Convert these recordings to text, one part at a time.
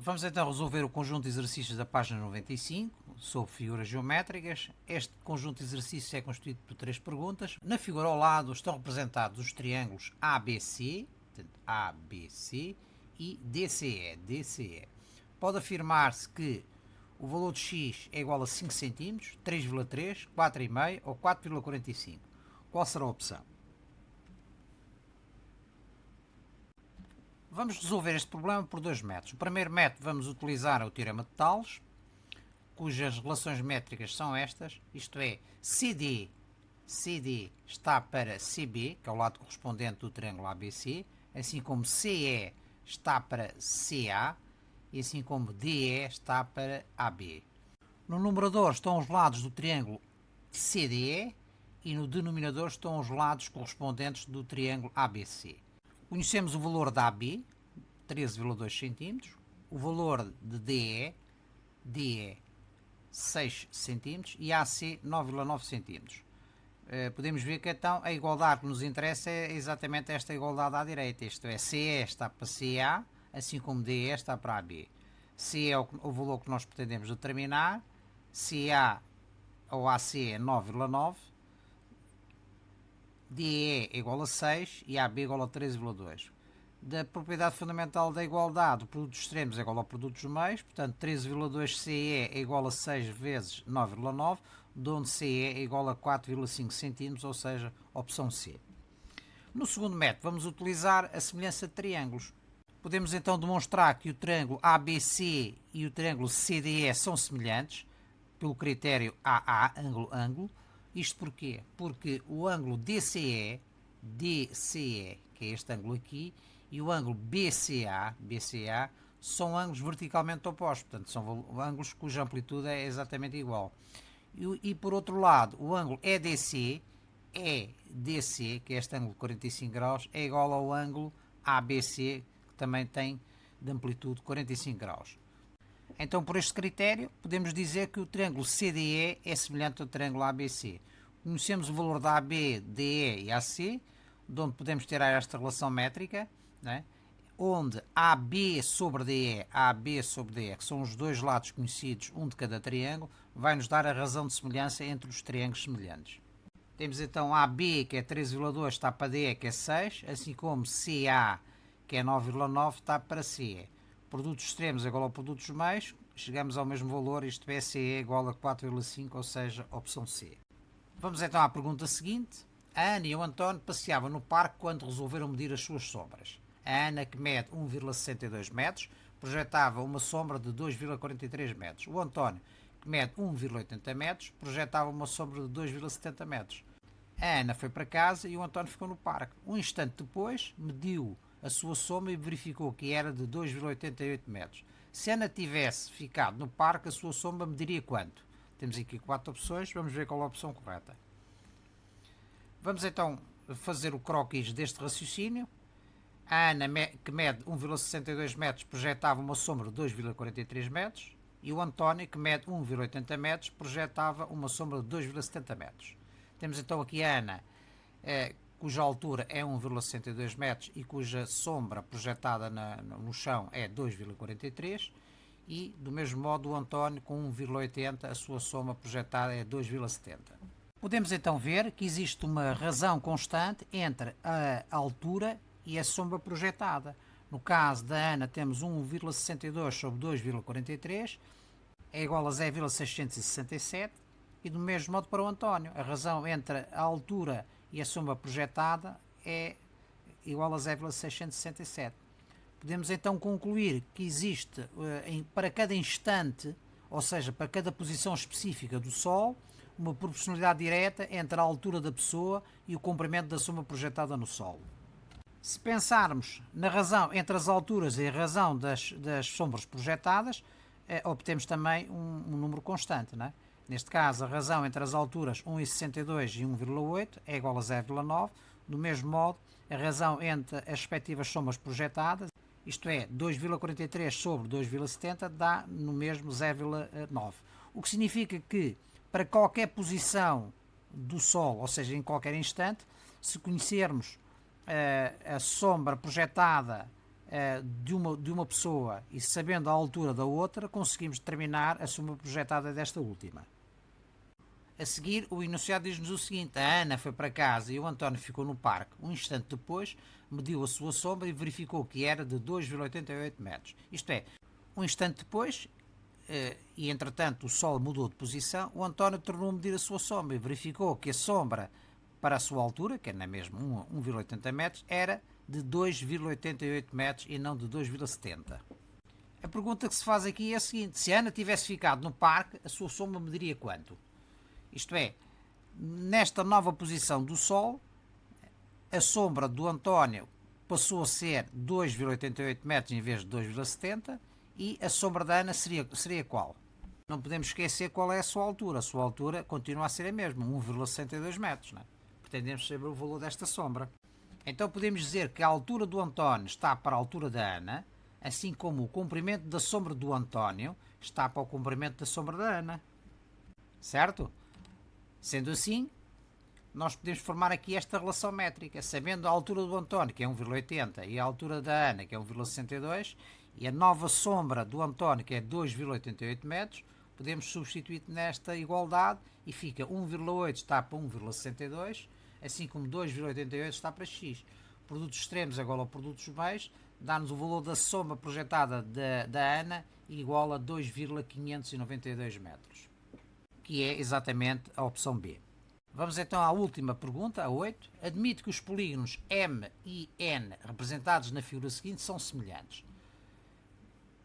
Vamos então resolver o conjunto de exercícios da página 95, sobre figuras geométricas. Este conjunto de exercícios é constituído por 3 perguntas. Na figura ao lado estão representados os triângulos ABC, portanto, ABC e DCE, DCE. Pode afirmar-se que o valor de x é igual a 5 cm, 3,3, 4,5 ou 4,45. Qual será a opção? Vamos resolver este problema por dois métodos. O primeiro método, vamos utilizar o teorema de Tales, cujas relações métricas são estas, isto é, CD está para CB, que é o lado correspondente do triângulo ABC, assim como CE está para CA, e assim como DE está para AB. No numerador estão os lados do triângulo CDE e no denominador estão os lados correspondentes do triângulo ABC. Conhecemos o valor da AB, 13,2 cm, o valor de DE, 6 cm e AC, 9,9 cm. Podemos ver que então a igualdade que nos interessa é exatamente esta igualdade à direita, isto é, CE está para CA, assim como DE está para AB. CE é o valor que nós pretendemos determinar, CA ou AC é 9,9, DE é igual a 6 e AB é igual a 13,2. Da propriedade fundamental da igualdade, o produto dos extremos é igual ao produto dos meios, portanto 13,2 CE é igual a 6 vezes 9,9, de onde CE é igual a 4,5 cm, ou seja, opção C. No segundo método vamos utilizar a semelhança de triângulos. Podemos então demonstrar que o triângulo ABC e o triângulo CDE são semelhantes, pelo critério AA, ângulo-ângulo. Isto porquê? Porque o ângulo DCE, que é este ângulo aqui, e o ângulo BCA, são ângulos verticalmente opostos, portanto são ângulos cuja amplitude é exatamente igual. E por outro lado, o ângulo EDC, que é este ângulo de 45 graus, é igual ao ângulo ABC, que também tem de amplitude 45 graus. Então, por este critério, podemos dizer que o triângulo CDE é semelhante ao triângulo ABC. Conhecemos o valor da AB, DE e AC, de onde podemos tirar esta relação métrica, né? Onde AB sobre DE, que são os dois lados conhecidos, um de cada triângulo, vai nos dar a razão de semelhança entre os triângulos semelhantes. Temos então AB, que é 13,2, está para DE, que é 6, assim como CA, que é 9,9, está para CE. Produtos extremos é igual ao produto dos meios, chegamos ao mesmo valor, isto é, CE é igual a 4,5, ou seja, opção C. Vamos então à pergunta seguinte. A Ana e o António passeavam no parque quando resolveram medir as suas sombras. A Ana, que mede 1,62 metros, projetava uma sombra de 2,43 metros. O António, que mede 1,80 metros, projetava uma sombra de 2,70 metros. A Ana foi para casa e o António ficou no parque. Um instante depois, mediu a sua sombra e verificou que era de 2,88 metros. Se a Ana tivesse ficado no parque, a sua sombra mediria quanto? Temos aqui 4 opções, vamos ver qual é a opção correta. Vamos então fazer o croquis deste raciocínio. A Ana, que mede 1,62 metros, projetava uma sombra de 2,43 metros. E o António, que mede 1,80 metros, projetava uma sombra de 2,70 metros. Temos então aqui a Ana, cuja altura é 1,62 metros e cuja sombra projetada no chão é 2,43, e do mesmo modo o António, com 1,80, a sua sombra projetada é 2,70. Podemos então ver que existe uma razão constante entre a altura e a sombra projetada. No caso da Ana temos 1,62 sobre 2,43 é igual a 0,667, e do mesmo modo para o António, a razão entre a altura e a sombra projetada é igual a 0,667. Podemos então concluir que existe para cada instante, ou seja, para cada posição específica do Sol, uma proporcionalidade direta entre a altura da pessoa e o comprimento da sombra projetada no Sol. Se pensarmos na razão entre as alturas e a razão das sombras projetadas, obtemos também um número constante, não é? Neste caso, a razão entre as alturas 1,62 e 1,8 é igual a 0,9. Do mesmo modo, a razão entre as respectivas sombras projetadas, isto é, 2,43 sobre 2,70, dá no mesmo 0,9. O que significa que, para qualquer posição do Sol, ou seja, em qualquer instante, se conhecermos a sombra projetada de uma pessoa e sabendo a altura da outra, conseguimos determinar a soma projetada desta última. A seguir, o enunciado diz-nos o seguinte: a Ana foi para casa e o António ficou no parque. Um instante depois, mediu a sua sombra e verificou que era de 2,88 metros. Isto é, um instante depois, e entretanto o Sol mudou de posição, o António tornou a medir a sua sombra e verificou que a sombra para a sua altura, que é na mesma 1,80 metros, era de 2,88 metros e não de 2,70. A pergunta que se faz aqui é a seguinte: se a Ana tivesse ficado no parque, a sua sombra mediria quanto? Isto é, nesta nova posição do Sol, a sombra do António passou a ser 2,88 metros em vez de 2,70 e a sombra da Ana seria qual? Não podemos esquecer qual é a sua altura. A sua altura continua a ser a mesma, 1,62 metros. Não é? Pretendemos saber o valor desta sombra. Então podemos dizer que a altura do António está para a altura da Ana, assim como o comprimento da sombra do António está para o comprimento da sombra da Ana. Certo? Sendo assim, nós podemos formar aqui esta relação métrica, sabendo a altura do António, que é 1,80, e a altura da Ana, que é 1,62, e a nova sombra do António, que é 2,88 metros, podemos substituir nesta igualdade e fica 1,8 está para 1,62, assim como 2,88 está para x. Produtos extremos igual ao produtos meios, dá-nos o valor da sombra projetada da Ana igual a 2,592 metros. Que é exatamente a opção B. Vamos então à última pergunta, a 8. Admite que os polígonos M e N representados na figura seguinte são semelhantes.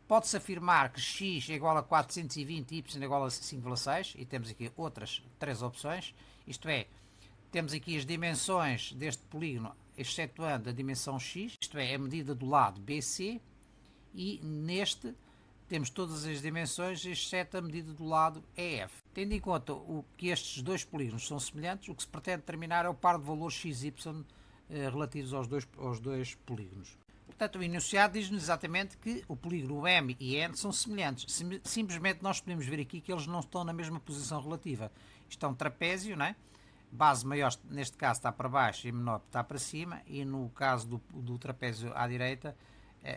Pode-se afirmar que x é igual a 420 e y é igual a 5,6 e temos aqui outras 3 opções. Isto é, temos aqui as dimensões deste polígono, excetuando a dimensão x, isto é, a medida do lado BC, e neste temos todas as dimensões, exceto a medida do lado EF. Tendo em conta que estes dois polígonos são semelhantes, o que se pretende determinar é o par de valores x e y relativos aos dois polígonos. Portanto, o enunciado diz-nos exatamente que o polígono M e N são semelhantes. Simplesmente nós podemos ver aqui que eles não estão na mesma posição relativa. Isto é um trapézio, não é? Base maior, neste caso, está para baixo e menor está para cima, e no caso do trapézio à direita,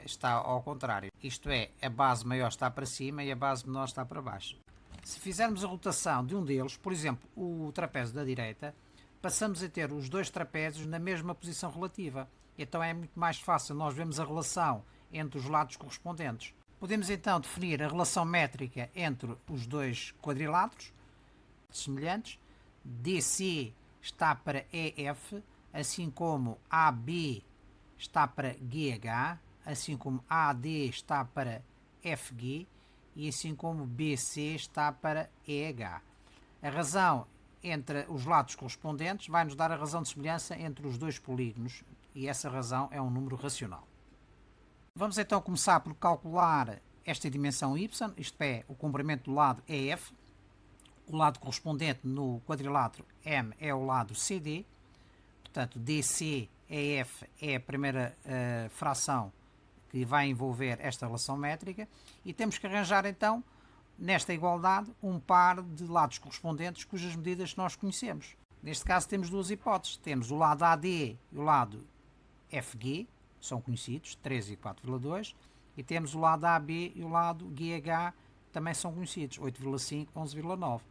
está ao contrário. Isto é, a base maior está para cima e a base menor está para baixo. Se fizermos a rotação de um deles, por exemplo, o trapézio da direita, passamos a ter os dois trapézios na mesma posição relativa. Então é muito mais fácil nós vermos a relação entre os lados correspondentes. Podemos então definir a relação métrica entre os dois quadriláteros semelhantes. DC está para EF, assim como AB está para GH, assim como AD está para FG e assim como BC está para EH. A razão entre os lados correspondentes vai nos dar a razão de semelhança entre os dois polígonos e essa razão é um número racional. Vamos então começar por calcular esta dimensão y, isto é, o comprimento do lado EF. O lado correspondente no quadrilátero M é o lado CD, portanto DCEF é a primeira fração que vai envolver esta relação métrica e temos que arranjar então, nesta igualdade, um par de lados correspondentes cujas medidas nós conhecemos. Neste caso temos duas hipóteses, temos o lado AD e o lado FG, são conhecidos, 13 e 4,2, e temos o lado AB e o lado GH, também são conhecidos, 8,5 e 11,9.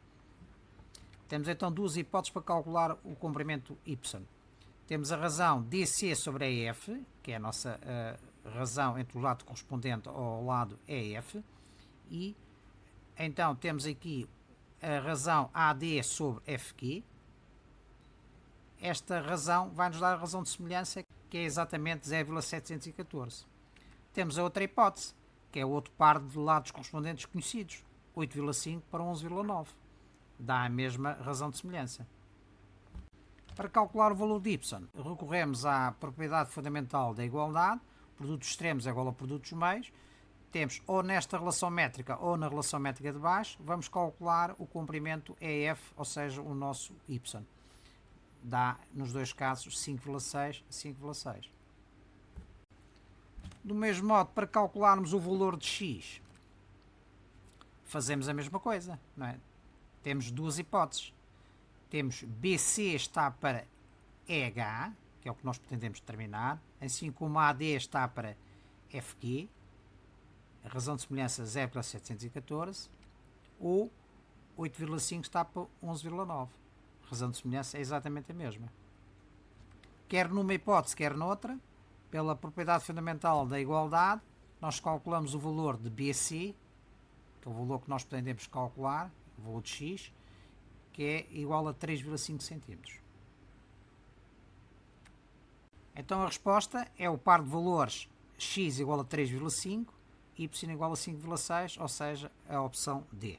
Temos então duas hipóteses para calcular o comprimento y. Temos a razão DC sobre EF, que é a nossa razão entre o lado correspondente ao lado EF, e então temos aqui a razão AD sobre FG. Esta razão vai nos dar a razão de semelhança, que é exatamente 0,714. Temos a outra hipótese, que é o outro par de lados correspondentes conhecidos, 8,5 para 11,9. Dá a mesma razão de semelhança. Para calcular o valor de y, recorremos à propriedade fundamental da igualdade, produtos extremos é igual a produtos meios. Temos ou nesta relação métrica ou na relação métrica de baixo, vamos calcular o comprimento EF, ou seja, o nosso y. Dá, nos dois casos, 5,6 e 5,6. Do mesmo modo, para calcularmos o valor de x, fazemos a mesma coisa, não é? Temos duas hipóteses. Temos BC está para EH, que é o que nós pretendemos determinar, assim como AD está para FQ, a razão de semelhança 0,714, ou 8,5 está para 11,9. A razão de semelhança é exatamente a mesma. Quer numa hipótese, quer noutra, pela propriedade fundamental da igualdade, nós calculamos o valor de BC, que é o valor que nós pretendemos calcular, o valor de x, que é igual a 3,5 cm. Então a resposta é o par de valores x igual a 3,5, y igual a 5,6, ou seja, a opção D.